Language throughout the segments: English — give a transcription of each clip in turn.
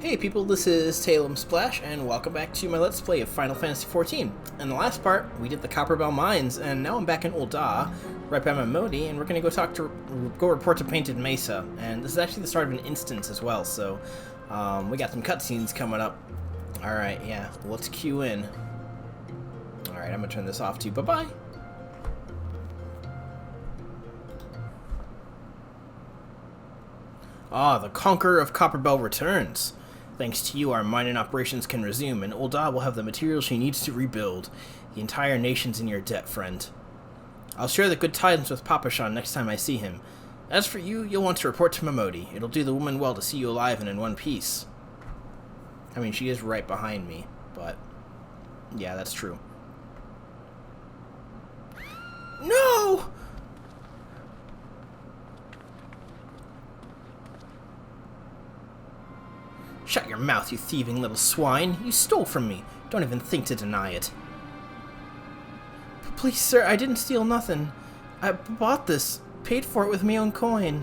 Hey people, this is Talem Splash, and welcome back to my Let's Play of Final Fantasy XIV. In the last part, we did the Copperbell Mines, and now I'm back in Yda, right by my Modi, and we're gonna go report to Painted Mesa. And this is actually the start of an instance as well, so we got some cutscenes coming up. Alright, yeah, let's queue in. Alright, I'm gonna turn this off too. Bye-bye! Ah, the Conqueror of Copperbell returns. Thanks to you, our mining operations can resume, and Yda will have the materials she needs to rebuild. The entire nation's in your debt, friend. I'll share the good tidings with Papashan next time I see him. As for you, you'll want to report to Mamodi. It'll do the woman well to see you alive and in one piece. I mean, she is right behind me, but yeah, that's true. No! Shut your mouth, you thieving little swine. You stole from me. Don't even think to deny it. Please, sir, I didn't steal nothing. I bought this. Paid for it with my own coin.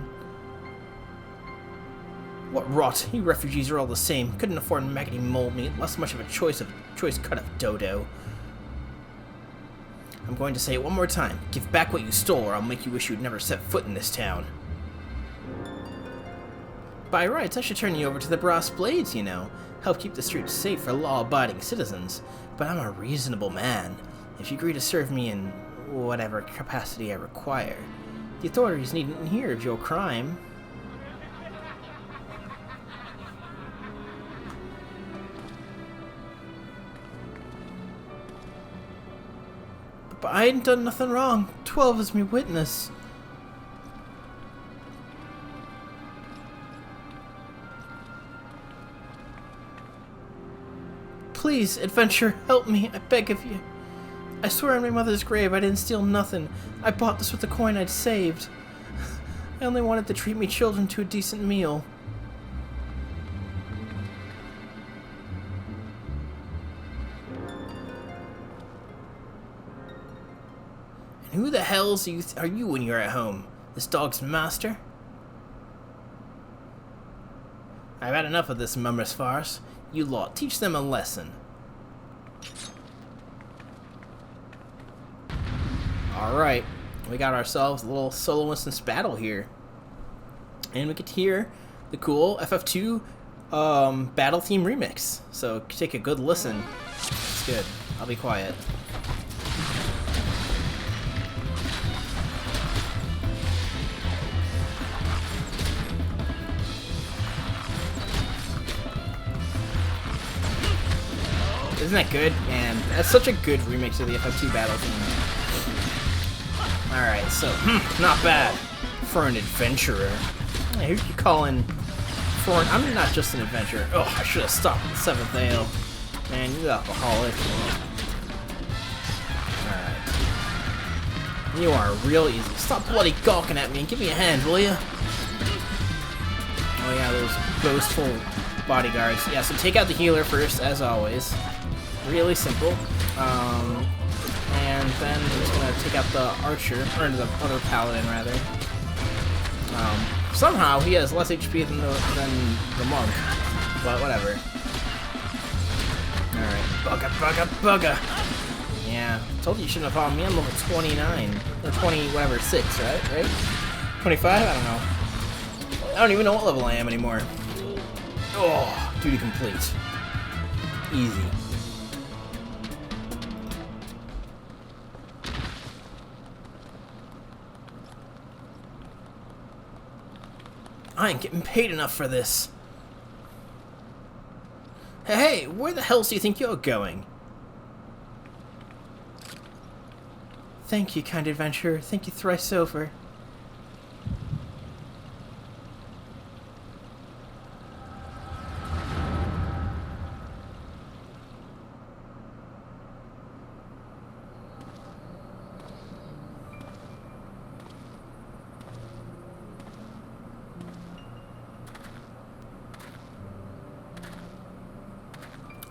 What rot. You refugees are all the same. Couldn't afford maggoty mole meat. Less much of a choice cut of dodo. I'm going to say it one more time. Give back what you stole, or I'll make you wish you'd never set foot in this town. By rights, I should turn you over to the Brass Blades, you know. Help keep the streets safe for law-abiding citizens. But I'm a reasonable man. If you agree to serve me in whatever capacity I require, the authorities needn't hear of your crime. But I ain't done nothing wrong. 12 is me witness. Please, adventure, help me, I beg of you. I swear on my mother's grave I didn't steal nothing. I bought this with the coin I'd saved. I only wanted to treat me children to a decent meal. And who the hell's are you when you're at home? This dog's master? I've had enough of this mummer's farce. You lot, teach them a lesson. Alright, we got ourselves a little solo instance battle here. And we get to hear the cool FF2 battle theme remix. So take a good listen. It's good. I'll be quiet. Isn't that good? Man, that's such a good remix of the FF2 battle theme. Alright, so, not bad for an adventurer. Who you calling for an... I'm not just an adventurer. Oh, I should have stopped at the 7th ale. Man, you alcoholic. Alright. You are real easy. Stop bloody gawking at me and give me a hand, will ya? Oh yeah, those boastful bodyguards. Yeah, so take out the healer first, as always. Really simple. And then we're just gonna take out the archer, or the other paladin rather. Somehow he has less HP than the monk, but whatever. Alright, bugga. Yeah, told you you shouldn't have followed me. I'm level 29 or 20, whatever, 6, right? 25? I don't know. I don't even know what level I am anymore. Oh, duty complete. Easy. I ain't getting paid enough for this. Hey, where the hell do you think you're going? Thank you, kind adventurer. Thank you thrice over.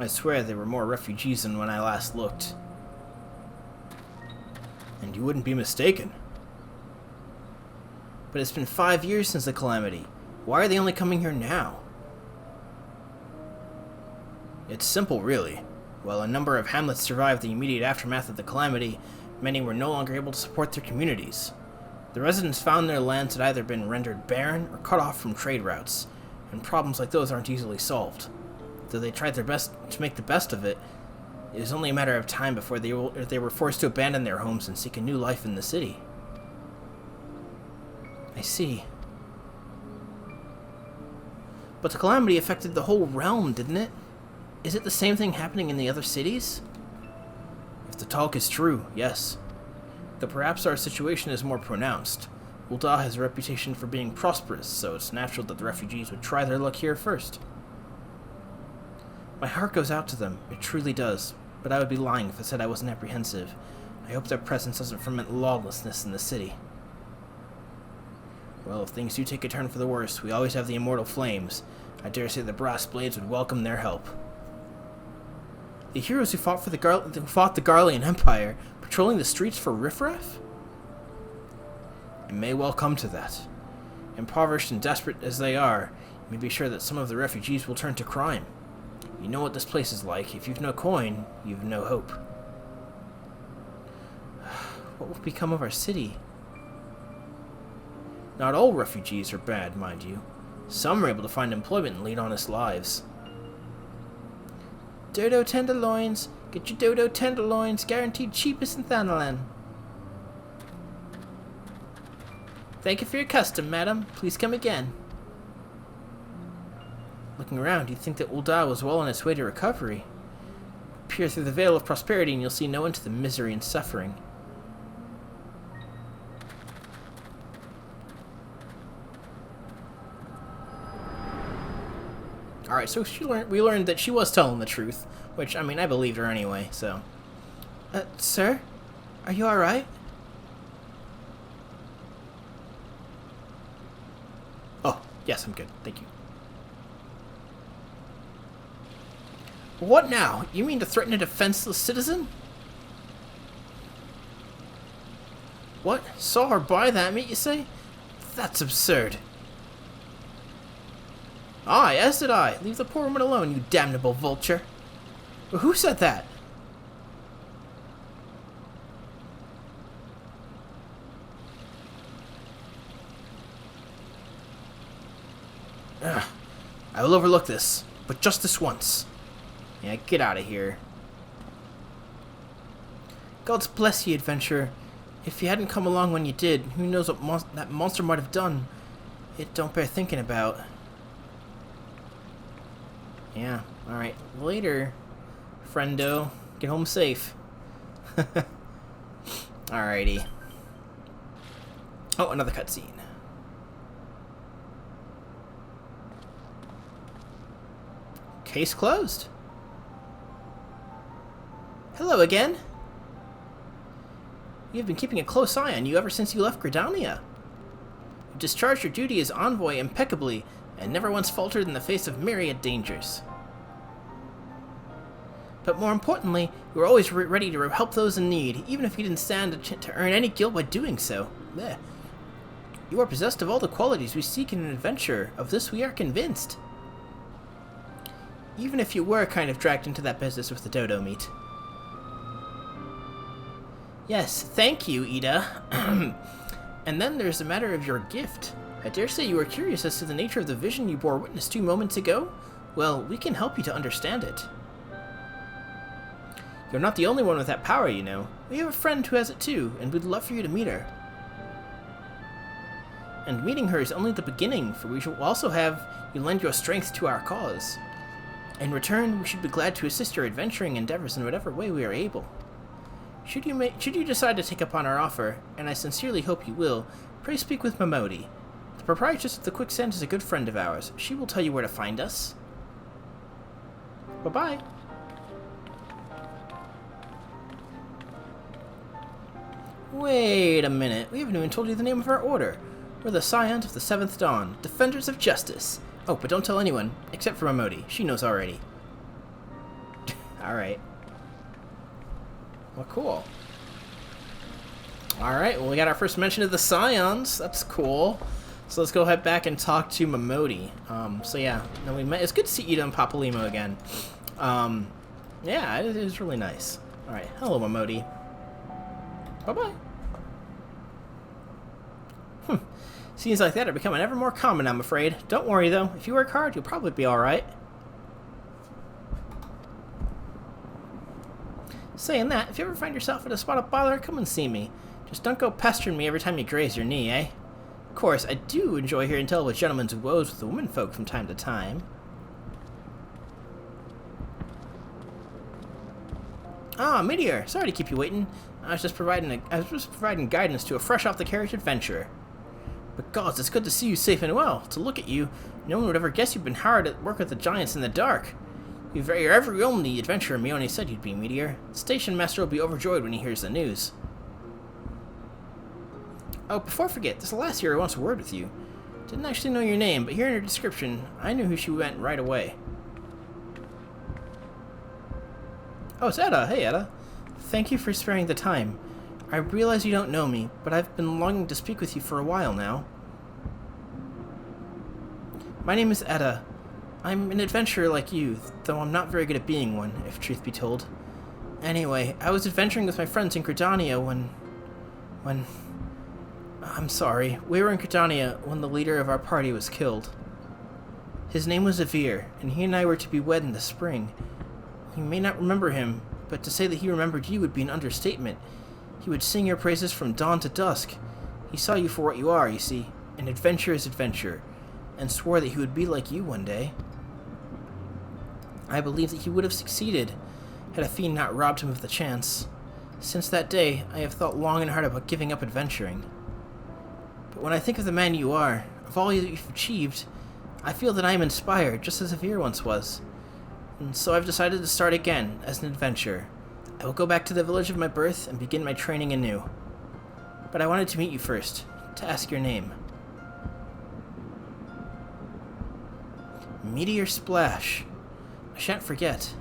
I swear there were more refugees than when I last looked. And you wouldn't be mistaken. But it's been 5 years since the calamity. Why are they only coming here now? It's simple, really. While a number of hamlets survived the immediate aftermath of the calamity, many were no longer able to support their communities. The residents found their lands had either been rendered barren or cut off from trade routes, and problems like those aren't easily solved. Though they tried their best to make the best of it, it was only a matter of time before they were forced to abandon their homes and seek a new life in the city. I see. But the calamity affected the whole realm, didn't it? Is it the same thing happening in the other cities? If the talk is true, yes. Though perhaps our situation is more pronounced. Ul'dah has a reputation for being prosperous, so it's natural that the refugees would try their luck here first. My heart goes out to them, it truly does, but I would be lying if I said I wasn't apprehensive. I hope their presence doesn't ferment lawlessness in the city. Well, if things do take a turn for the worse, we always have the immortal flames. I dare say the brass blades would welcome their help. The heroes who fought the Garlean Empire, patrolling the streets for riffraff? It may well come to that. Impoverished and desperate as they are, you may be sure that some of the refugees will turn to crime. You know what this place is like. If you've no coin, you've no hope. What will become of our city? Not all refugees are bad, mind you. Some are able to find employment and lead honest lives. Dodo tenderloins! Get your dodo tenderloins, guaranteed cheapest in Thanalan. Thank you for your custom, madam. Please come again. Looking around, you'd think that Ul'dah was well on its way to recovery. Peer through the veil of prosperity and you'll see no end to the misery and suffering. Alright, so we learned that she was telling the truth, which, I mean, I believed her anyway, so. Sir? Are you alright? Oh, yes, I'm good. Thank you. What now? You mean to threaten a defenseless citizen? What? Saw her buy that meat, you say? That's absurd. Aye, as did I. Leave the poor woman alone, you damnable vulture. Well, who said that? Ugh. I will overlook this, but just this once. Yeah, get out of here. God's bless ye, adventurer. If you hadn't come along when you did, who knows what that monster might have done. It don't bear thinking about. Yeah, alright. Later, friendo. Get home safe. Alrighty. Oh, another cutscene. Case closed. Hello again. We have been keeping a close eye on you ever since you left Gridania. You discharged your duty as envoy impeccably, and never once faltered in the face of myriad dangers. But more importantly, you were always ready to help those in need, even if you didn't stand to earn any guilt by doing so. Blech. You are possessed of all the qualities we seek in an adventurer. Of this we are convinced. Even if you were kind of dragged into that business with the dodo meat. Yes, thank you, Yda. And then there's the matter of your gift. I dare say you are curious as to the nature of the vision you bore witness 2 moments ago? Well, we can help you to understand it. You're not the only one with that power, you know. We have a friend who has it too, and we'd love for you to meet her. And meeting her is only the beginning, for we shall also have you lend your strength to our cause. In return, we should be glad to assist your adventuring endeavors in whatever way we are able. Should you decide to take upon our offer, and I sincerely hope you will, pray speak with Mamodi. The proprietress of the Quicksand is a good friend of ours. She will tell you where to find us. Bye-bye. Wait a minute. We haven't even told you the name of our order. We're the Scions of the 7th Dawn, Defenders of Justice. Oh, but don't tell anyone, except for Mamodi. She knows already. Alright. Well, cool. Alright, well, we got our first mention of the Scions. That's cool. So let's go head back and talk to Mamodi. So yeah, no, it's good to see Yda and Papalymo again. Yeah, it is really nice. Alright, hello, Momodi. Bye-bye. Scenes like that are becoming ever more common, I'm afraid. Don't worry, though. If you work hard, you'll probably be alright. Saying that, if you ever find yourself in a spot of bother, come and see me. Just don't go pestering me every time you graze your knee, eh? Of course, I do enjoy hearing tell of gentlemen's woes with the womenfolk from time to time. Ah, Meteor! Sorry to keep you waiting. I was just providing guidance to a fresh-off-the-carriage adventurer. But gods, it's good to see you safe and well. To look at you, no one would ever guess you've been hard at work with the giants in the dark. You're every only adventurer Mione said you'd be, Meteor. The station master will be overjoyed when he hears the news. Oh, before I forget, this Lassie wants a word with you. Didn't actually know your name, but hearing her description, I knew who she meant right away. Oh, it's Yda. Hey, Yda. Thank you for sparing the time. I realize you don't know me, but I've been longing to speak with you for a while now. My name is Yda. I'm an adventurer like you, though I'm not very good at being one, if truth be told. Anyway, I was adventuring with my friends in Gridania when... I'm sorry. We were in Gridania when the leader of our party was killed. His name was Avir, and he and I were to be wed in the spring. You may not remember him, but to say that he remembered you would be an understatement. He would sing your praises from dawn to dusk. He saw you for what you are, you see, an adventurer's adventurer, and swore that he would be like you one day. I believe that he would have succeeded, had a fiend not robbed him of the chance. Since that day, I have thought long and hard about giving up adventuring. But when I think of the man you are, of all that you've achieved, I feel that I am inspired, just as Avir once was. And so I've decided to start again, as an adventurer. I will go back to the village of my birth and begin my training anew. But I wanted to meet you first, to ask your name. Meteor Splash. I shan't forget.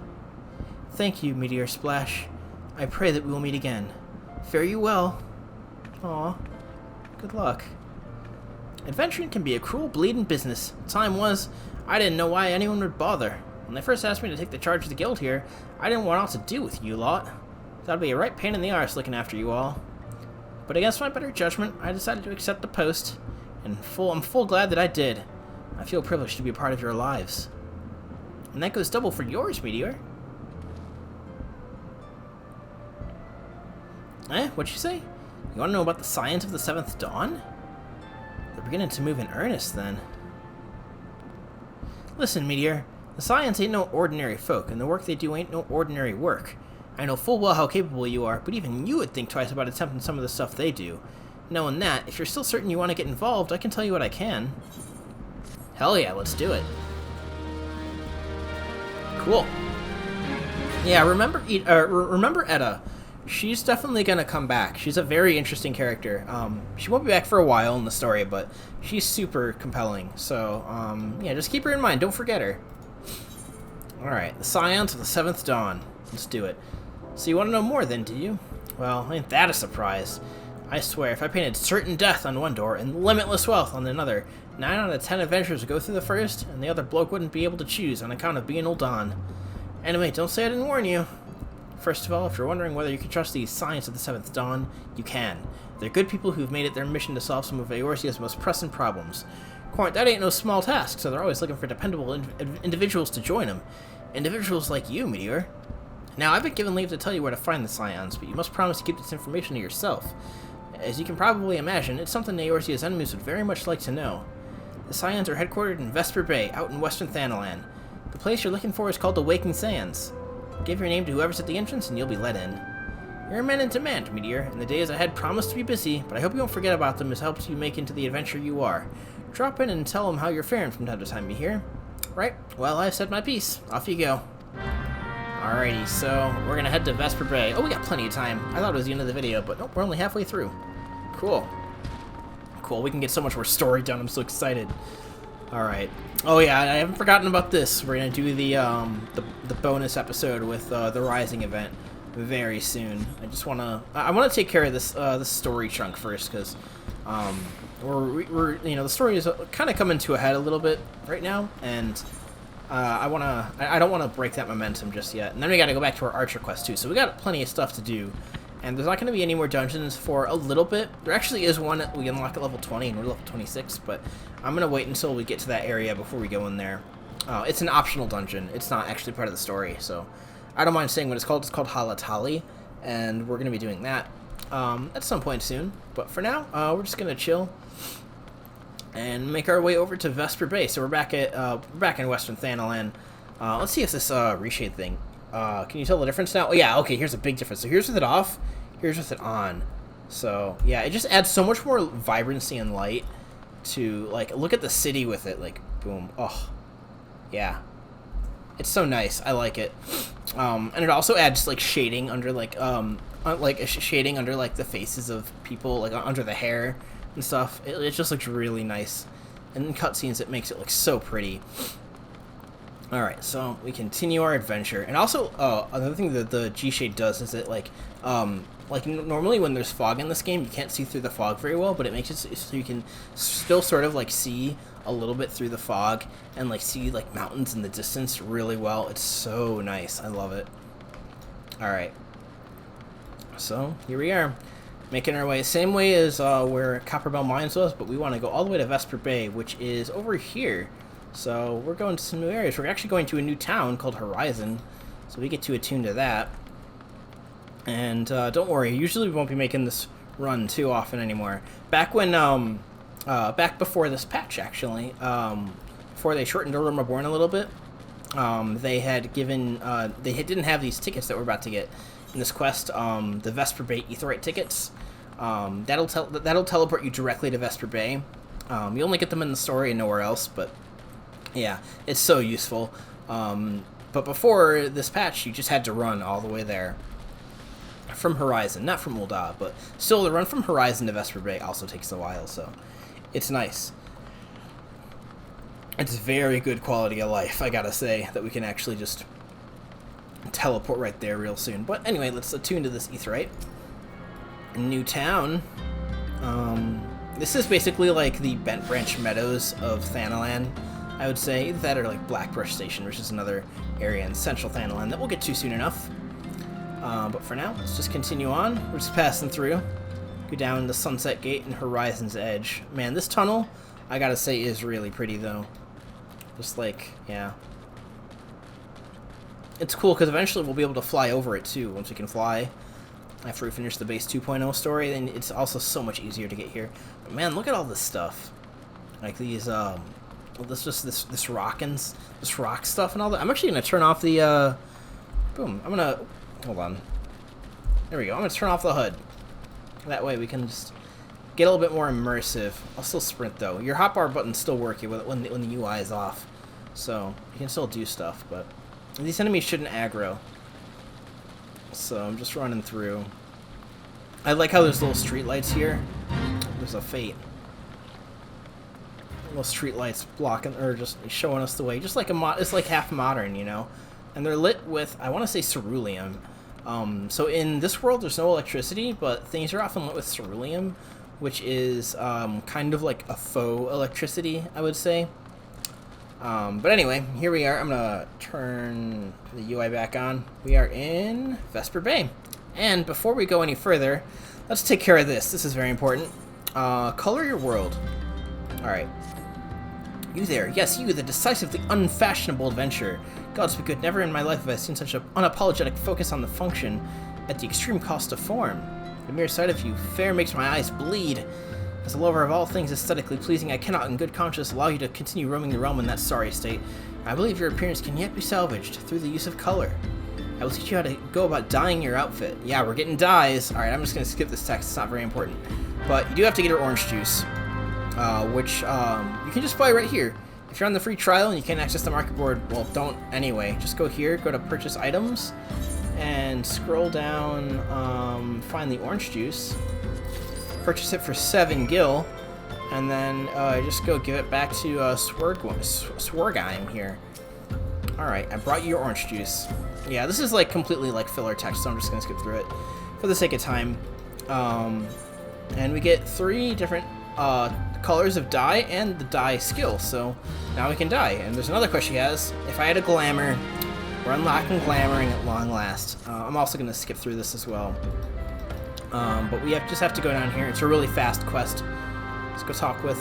Thank you, Meteor Splash. I pray that we will meet again. Fare you well. Aw. Good luck. Adventuring can be a cruel, bleeding business. The time was, I didn't know why anyone would bother. When they first asked me to take the charge of the guild here, I didn't want else to do with you lot. That'd be a right pain in the arse looking after you all. But against my better judgment, I decided to accept the post, and I'm full glad that I did. I feel privileged to be a part of your lives. And that goes double for yours, Meteor. Eh? What'd you say? You want to know about the Scions of the Seventh Dawn? They're beginning to move in earnest, then. Listen, Meteor. The Scions ain't no ordinary folk, and the work they do ain't no ordinary work. I know full well how capable you are, but even you would think twice about attempting some of the stuff they do. Knowing that, if you're still certain you want to get involved, I can tell you what I can. Hell yeah, let's do it. Cool. Yeah, remember Yda. She's definitely gonna come back. She's a very interesting character. She won't be back for a while in the story, but she's super compelling. So, yeah, just keep her in mind. Don't forget her. Alright, the Scions of the Seventh Dawn. Let's do it. So you want to know more then, do you? Well, ain't that a surprise. I swear, if I painted certain death on one door and limitless wealth on another, 9 out of 10 adventurers would go through the first, and the other bloke wouldn't be able to choose on account of being Ul'Dan. Anyway, don't say I didn't warn you. First of all, if you're wondering whether you can trust these Scions of the Seventh Dawn, you can. They're good people who've made it their mission to solve some of Eorzea's most pressing problems. That ain't no small task, so they're always looking for dependable individuals to join them. Individuals like you, Meteor. Now, I've been given leave to tell you where to find the Scions, but you must promise to keep this information to yourself. As you can probably imagine, it's something Eorzea's enemies would very much like to know. The Scions are headquartered in Vesper Bay, out in western Thanalan. The place you're looking for is called the Waking Sands. Give your name to whoever's at the entrance and you'll be let in. You're a man in demand, Meteor, and the days ahead promise to be busy, but I hope you won't forget about them as helps you make into the adventurer you are. Drop in and tell them how you're faring from time to time, you hear? Right, well, I've said my piece. Off you go. Alrighty, so we're gonna head to Vesper Bay. Oh, we got plenty of time. I thought it was the end of the video, but nope, we're only halfway through. Cool. Cool, we can get so much more story done. I'm so excited. Alright. Oh yeah, I haven't forgotten about this. We're gonna do the bonus episode with the Rising event very soon. I wanna take care of this story chunk first, because we're the story is kind of coming to a head a little bit right now, and I don't wanna break that momentum just yet. And then we gotta go back to our Archer quest too. So we got plenty of stuff to do. And there's not gonna be any more dungeons for a little bit. There actually is one that we unlock at level 20 and we're level 26, but I'm gonna wait until we get to that area before we go in there. It's an optional dungeon. It's not actually part of the story, so I don't mind saying what it's called. It's called Halatali, and we're gonna be doing that at some point soon. But for now, we're just gonna chill and make our way over to Vesper Bay. So we're back in Western Thanalan. Let's see if this reshade thing. Can you tell the difference now? Oh yeah, okay. Here's a big difference. So here's with it off. Here's with it on. So yeah, it just adds so much more vibrancy and light to like look at the city with it. Like boom. Oh yeah, it's so nice. I like it. And it also adds like shading under shading under like the faces of people, like under the hair and stuff. It just looks really nice. And in cutscenes, it makes it look so pretty. Alright, so we continue our adventure. And also, another thing that the G-Shade does is it, like normally when there's fog in this game, you can't see through the fog very well, but it makes it so you can still sort of, like, see a little bit through the fog and, like, see, like, mountains in the distance really well. It's so nice. I love it. Alright. So, here we are. Making our way, same way as where Copperbell Mines was, but we want to go all the way to Vesper Bay, which is over here. So we're going to some new areas. We're actually going to a new town called Horizon, so we get to attune to that. And don't worry, usually we won't be making this run too often anymore. Back when, back before this patch, actually, before they shortened Reborn a little bit, they had given, didn't have these tickets that we're about to get in this quest, the Vesper Bay Aetheryte tickets. That'll teleport you directly to Vesper Bay. You only get them in the story and nowhere else, but yeah, it's so useful. But before this patch, you just had to run all the way there from Horizon, not from Ul'dah, but still the run from Horizon to Vesper Bay also takes a while, so it's nice. It's very good quality of life, I gotta say, that we can actually just teleport right there real soon. But anyway, let's attune to this Aetheryte. New town. This is basically like the Bent Branch Meadows of Thanalan, I would say. That or like Blackbrush Station, which is another area in central Thanalan that we'll get to soon enough. But for now, let's just continue on. We're just passing through. Go down the Sunset Gate and Horizon's Edge. Man, this tunnel, I gotta say, is really pretty though. Just like, yeah. It's cool because eventually we'll be able to fly over it too, once we can fly. After we finish the base 2.0 story, then it's also so much easier to get here. But man, look at all this stuff. Like these, this rock stuff and all that. I'm actually gonna turn off the, boom. Hold on. There we go. I'm gonna turn off the HUD. That way we can just get a little bit more immersive. I'll still sprint though. Your hotbar button's still working when the UI is off, so you can still do stuff. But these enemies shouldn't aggro. So I'm just running through. I like how there's little street lights here. There's a fate. Little street lights blocking or just showing us the way. Just like it's like half modern, you know. And they're lit with, I want to say, ceruleum. So in this world, there's no electricity, but things are often lit with ceruleum, which is kind of like a faux electricity, I would say. But anyway, here we are. I'm gonna turn the UI back on. We are in Vesper Bay. And before we go any further, let's take care of this. This is very important. Color your world. Alright. You there. Yes, you, the decisively unfashionable adventurer. Gods be good, never in my life have I seen such an unapologetic focus on the function at the extreme cost of form. The mere sight of you fair makes my eyes bleed. As a lover of all things aesthetically pleasing, I cannot in good conscience allow you to continue roaming the realm in that sorry state. I believe your appearance can yet be salvaged through the use of color. I will teach you how to go about dyeing your outfit. Yeah, we're getting dyes. Alright, I'm just going to skip this text. It's not very important. But you do have to get your orange juice, which you can just buy right here. If you're on the free trial and you can't access the market board, well, don't anyway. Just go here, go to purchase items, and scroll down, find the orange juice. Purchase it for 7 gil, and then just go give it back to Swargheim here. Alright, I brought you your orange juice. Yeah, this is like completely like filler text, so I'm just going to skip through it for the sake of time. And we get 3 different colors of dye and the dye skill, so now we can dye. And there's another question she has. If I had a glamour, we're unlocking glamoring at long last. I'm also going to skip through this as well. But we just have to go down here. It's a really fast quest. Let's go talk with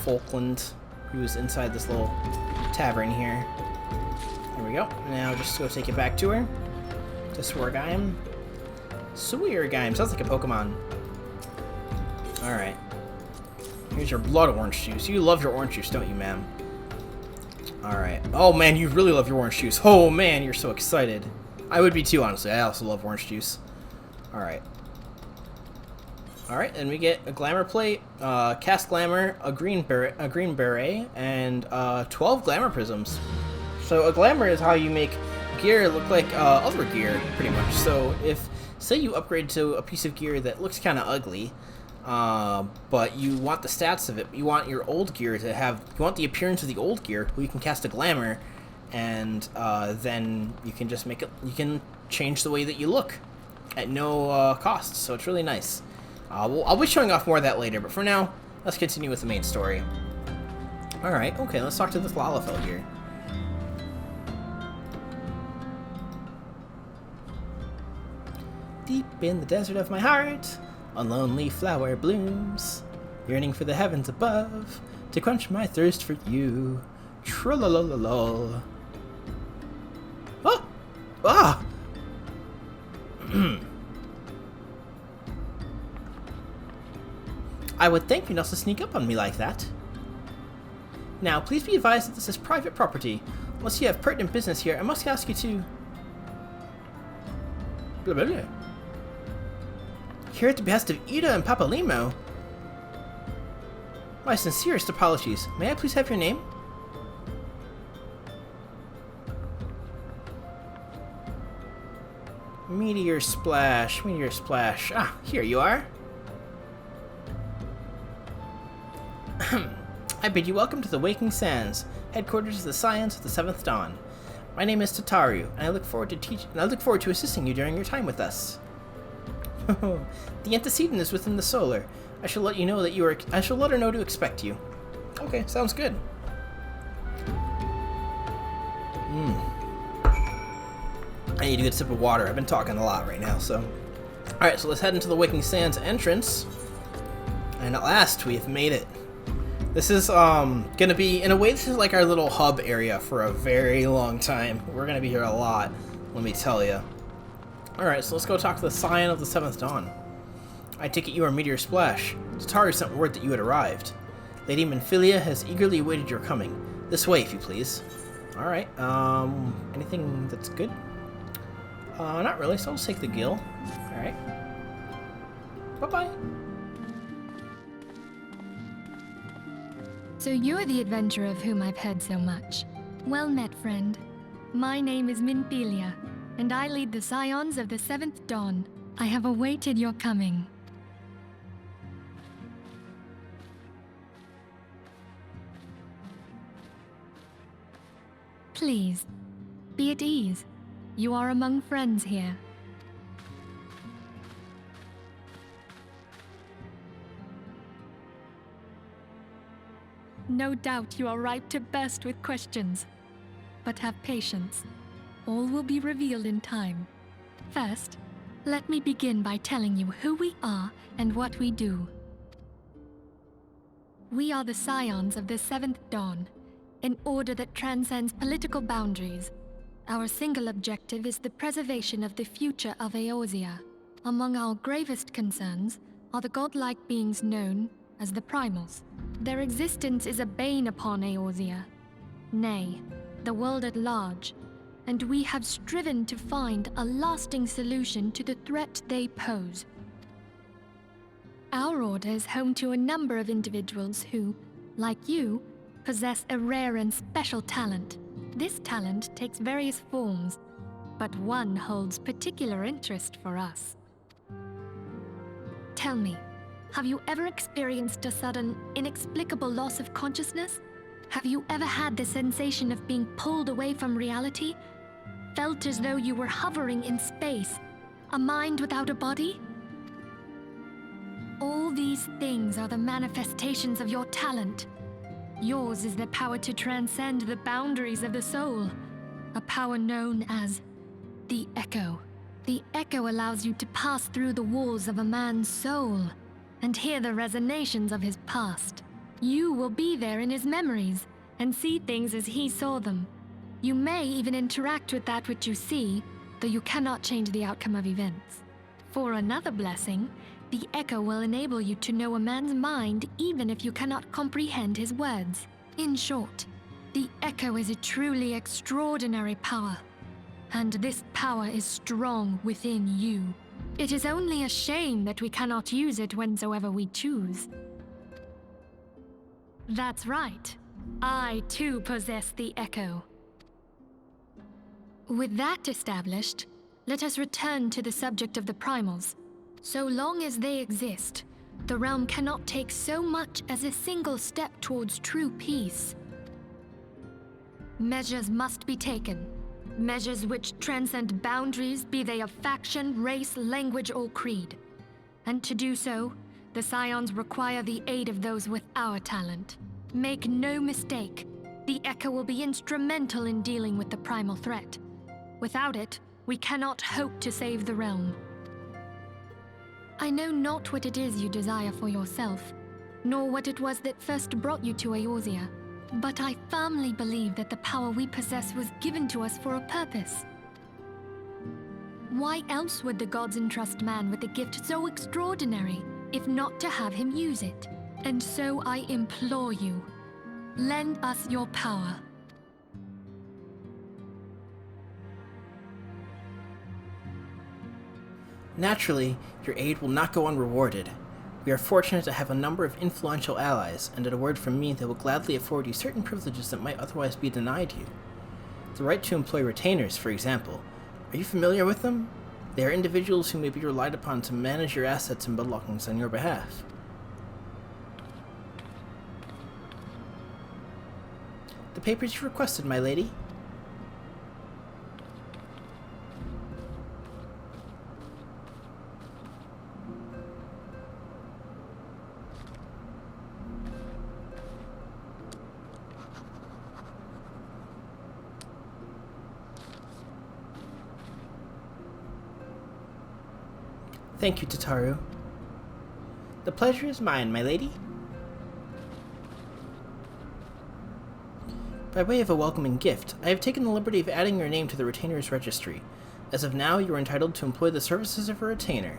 Falkland, who's inside this little tavern here. There we go. Now just go take it back to her. To Swergheim. Swergheim. Sounds like a Pokemon. Alright. Here's your blood orange juice. You love your orange juice, don't you, ma'am? Alright. Oh, man, you really love your orange juice. Oh, man, you're so excited. I would be too, honestly. I also love orange juice. Alright. Alright, and we get a glamour plate, cast glamour, a green beret, and 12 glamour prisms. So a glamour is how you make gear look like other gear, pretty much. So if, say you upgrade to a piece of gear that looks kind of ugly, but you want the stats of it, you want your old gear to have, you want the appearance of the old gear, well, you can cast a glamour, and then you can just make it, you can change the way that you look at no cost, so it's really nice. I'll be showing off more of that later, but for now, let's continue with the main story. Alright, okay, let's talk to this Lalafell here. Deep in the desert of my heart, a lonely flower blooms, yearning for the heavens above, to quench my thirst for you. Tralalalal. Oh! Ah! I would think you not to sneak up on me like that. Now, please be advised that this is private property. Unless you have pertinent business here, I must ask you to... Blah, blah, blah. Here at the behest of Yda and Papalymo. My sincerest apologies. May I please have your name? Meteor Splash, Meteor Splash. Ah, here you are. I bid you welcome to the Waking Sands, headquarters of the Scions of the Seventh Dawn. My name is Tataru, and I look forward to assisting you during your time with us. The antecedent is within the solar. I shall let you know that I shall let her know to expect you. Okay, sounds good. I need a good sip of water. I've been talking a lot right now, so. Alright, so let's head into the Waking Sands entrance. And at last, we have made it. This is gonna be, in a way, this is like our little hub area for a very long time. We're gonna be here a lot, let me tell you. Alright, so let's go talk to the Scion of the Seventh Dawn. I take it you are Meteor Splash. Tataru sent word that you had arrived. Lady Minfilia has eagerly awaited your coming. This way, if you please. Alright, anything that's good? Not really, so I'll just take the gill. Alright. Bye-bye. So you're the adventurer of whom I've heard so much. Well met, friend. My name is Minfilia, and I lead the Scions of the Seventh Dawn. I have awaited your coming. Please, be at ease. You are among friends here. No doubt you are ripe to burst with questions. But have patience. All will be revealed in time. First, let me begin by telling you who we are and what we do. We are the Scions of the Seventh Dawn, an order that transcends political boundaries. Our single objective is the preservation of the future of Eorzea. Among our gravest concerns are the godlike beings known as the Primals. Their existence is a bane upon Eorzea, nay, the world at large, and we have striven to find a lasting solution to the threat they pose. Our order is home to a number of individuals who, like you, possess a rare and special talent. This talent takes various forms, but one holds particular interest for us. Tell me, have you ever experienced a sudden, inexplicable loss of consciousness? Have you ever had the sensation of being pulled away from reality? Felt as though you were hovering in space, a mind without a body? All these things are the manifestations of your talent. Yours is the power to transcend the boundaries of the soul, a power known as the Echo. The Echo allows you to pass through the walls of a man's soul and hear the resonations of his past. You will be there in his memories and see things as he saw them. You may even interact with that which you see, though you cannot change the outcome of events. For another blessing, the Echo will enable you to know a man's mind even if you cannot comprehend his words. In short, the Echo is a truly extraordinary power, and this power is strong within you. It is only a shame that we cannot use it whensoever we choose. That's right. I too possess the Echo. With that established, let us return to the subject of the primals. So long as they exist, the realm cannot take so much as a single step towards true peace. Measures must be taken. Measures which transcend boundaries, be they of faction, race, language, or creed. And to do so, the Scions require the aid of those with our talent. Make no mistake, the Echo will be instrumental in dealing with the primal threat. Without it, we cannot hope to save the realm. I know not what it is you desire for yourself, nor what it was that first brought you to Eorzea, but I firmly believe that the power we possess was given to us for a purpose. Why else would the gods entrust man with a gift so extraordinary, if not to have him use it? And so I implore you, lend us your power. Naturally, your aid will not go unrewarded. We are fortunate to have a number of influential allies, and at a word from me, they will gladly afford you certain privileges that might otherwise be denied you. The right to employ retainers, for example. Are you familiar with them? They are individuals who may be relied upon to manage your assets and belongings on your behalf. The papers you requested, my lady. Thank you, Tataru. The pleasure is mine, my lady. By way of a welcoming gift, I have taken the liberty of adding your name to the retainer's registry. As of now, you are entitled to employ the services of a retainer.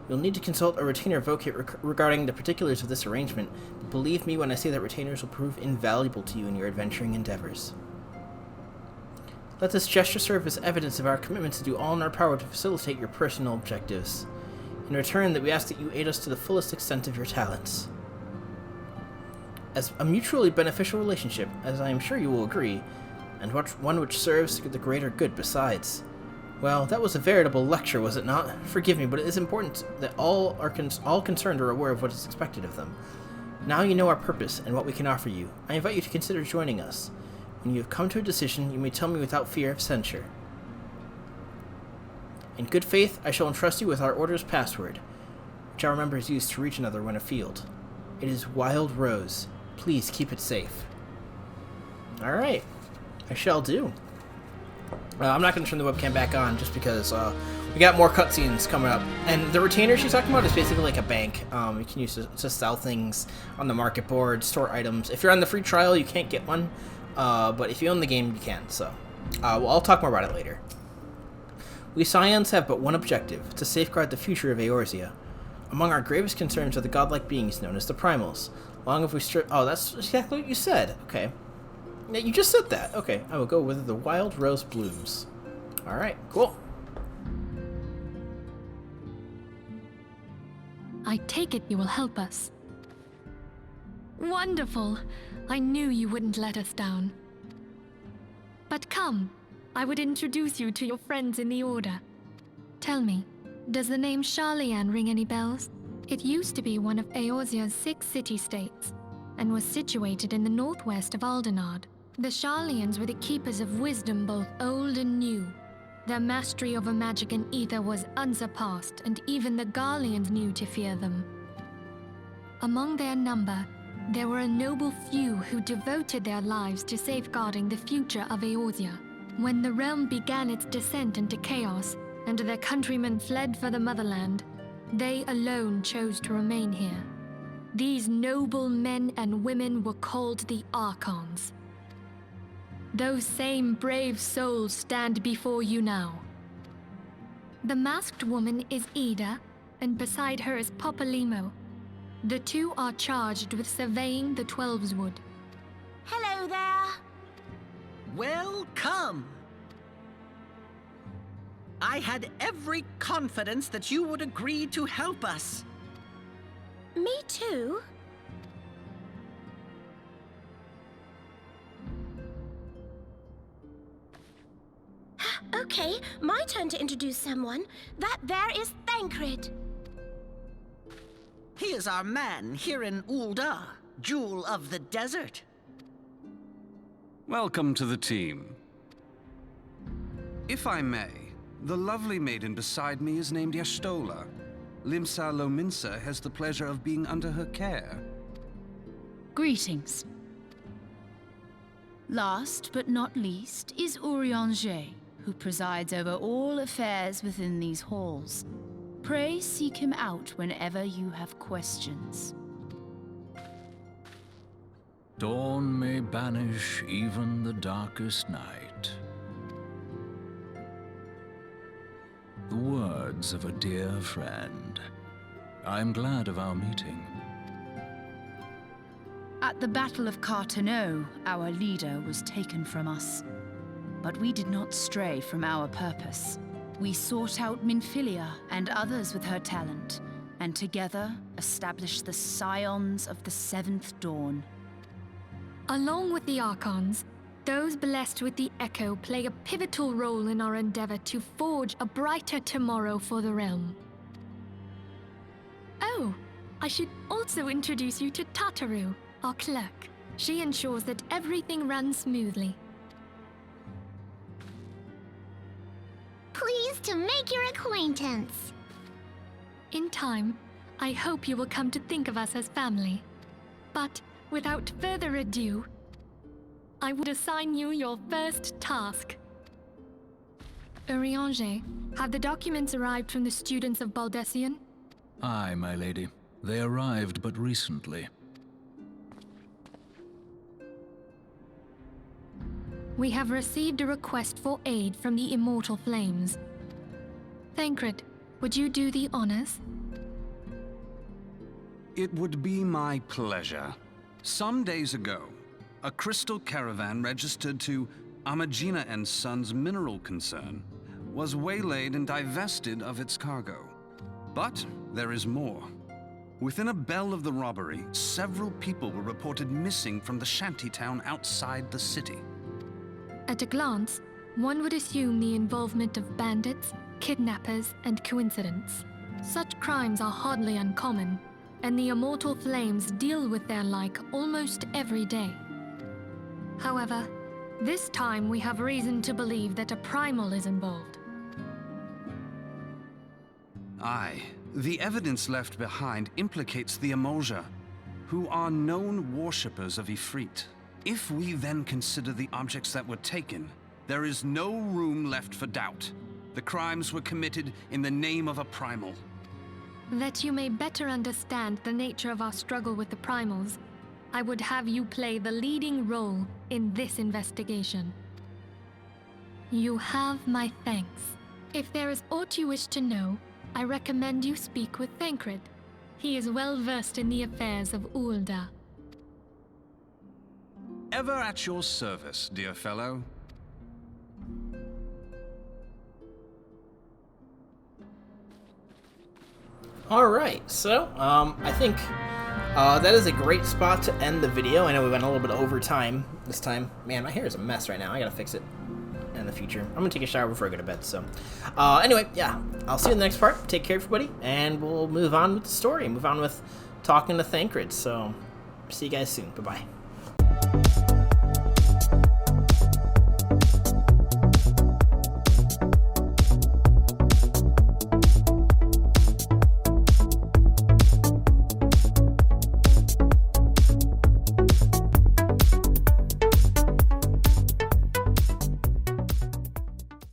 You'll need to consult a retainer advocate regarding the particulars of this arrangement, but believe me when I say that retainers will prove invaluable to you in your adventuring endeavors. Let this gesture serve as evidence of our commitment to do all in our power to facilitate your personal objectives. In return, that we ask that you aid us to the fullest extent of your talents. As a mutually beneficial relationship, as I am sure you will agree, and one which serves the greater good besides. Well, that was a veritable lecture, was it not? Forgive me, but it is important that all concerned are aware of what is expected of them. Now you know our purpose and what we can offer you. I invite you to consider joining us. When you have come to a decision, you may tell me without fear of censure. In good faith, I shall entrust you with our order's password, which I remember is used to reach another when afield. It is Wild Rose. Please keep it safe. Alright, I shall do. I'm not going to turn the webcam back on just because we got more cutscenes coming up. And the retainer she's talking about is basically like a bank. You can use it to sell things on the market board, store items. If you're on the free trial, you can't get one. But if you own the game, you can. So, well, I'll talk more about it later. We Scions have but one objective, to safeguard the future of Eorzea. Among our gravest concerns are the godlike beings known as the primals. Long have we oh, that's exactly what you said. Okay. Yeah, you just said that. Okay, I will go with the Wild Rose blooms. Alright, cool. I take it you will help us. Wonderful! I knew you wouldn't let us down. But come, I would introduce you to your friends in the Order. Tell me, does the name Sharlayan ring any bells? It used to be one of Eorzea's 6 city-states, and was situated in the northwest of Aldenard. The Sharlayans were the keepers of wisdom both old and new. Their mastery over magic and ether was unsurpassed, and even the Garleans knew to fear them. Among their number, there were a noble few who devoted their lives to safeguarding the future of Eorzea. When the realm began its descent into chaos, and their countrymen fled for the motherland, they alone chose to remain here. These noble men and women were called the Archons. Those same brave souls stand before you now. The masked woman is Yda, and beside her is Papalymo. The two are charged with surveying the Twelveswood. Hello there. Welcome! I had every confidence that you would agree to help us. Me too. Okay, my turn to introduce someone. That there is Thancred. He is our man here in Yda, Jewel of the Desert. Welcome to the team. If I may, the lovely maiden beside me is named Y'shtola. Limsa Lominsa has the pleasure of being under her care. Greetings. Last but not least is Urianger, who presides over all affairs within these halls. Pray seek him out whenever you have questions. Dawn may banish even the darkest night. The words of a dear friend. I am glad of our meeting. At the Battle of Carteneau, our leader was taken from us. But we did not stray from our purpose. We sought out Minfilia and others with her talent, and together established the Scions of the Seventh Dawn. Along with the Archons, those blessed with the Echo play a pivotal role in our endeavor to forge a brighter tomorrow for the realm. Oh, I should also introduce you to Tataru, our clerk. She ensures that everything runs smoothly. Pleased to make your acquaintance. In time, I hope you will come to think of us as family. But without further ado, I would assign you your first task. Urianger, have the documents arrived from the students of Baldessian? Aye, my lady. They arrived but recently. We have received a request for aid from the Immortal Flames. Thancred, would you do the honors? It would be my pleasure. Some days ago, a crystal caravan registered to Amagina and Sons mineral concern was waylaid and divested of its cargo. But there is more. Within a bell of the robbery, several people were reported missing from the shantytown outside the city. At a glance, one would assume the involvement of bandits, kidnappers, and coincidence. Such crimes are hardly uncommon, and the Immortal Flames deal with their like almost every day. However, this time we have reason to believe that a primal is involved. Aye, the evidence left behind implicates the Emoja, who are known worshippers of Ifrit. If we then consider the objects that were taken, there is no room left for doubt. The crimes were committed in the name of a primal. That you may better understand the nature of our struggle with the primals, I would have you play the leading role in this investigation. You have my thanks. If there is aught you wish to know, I recommend you speak with Thancred. He is well versed in the affairs of Yda. Ever at your service, dear fellow. Alright, so, I think that is a great spot to end the video. I know we went a little bit over time this time. Man, my hair is a mess right now. I gotta fix it in the future. I'm gonna take a shower before I go to bed, so. Anyway, yeah, I'll see you in the next part. Take care, everybody, and we'll move on with the story. Move on with talking to Thancred, so see you guys soon. Bye-bye.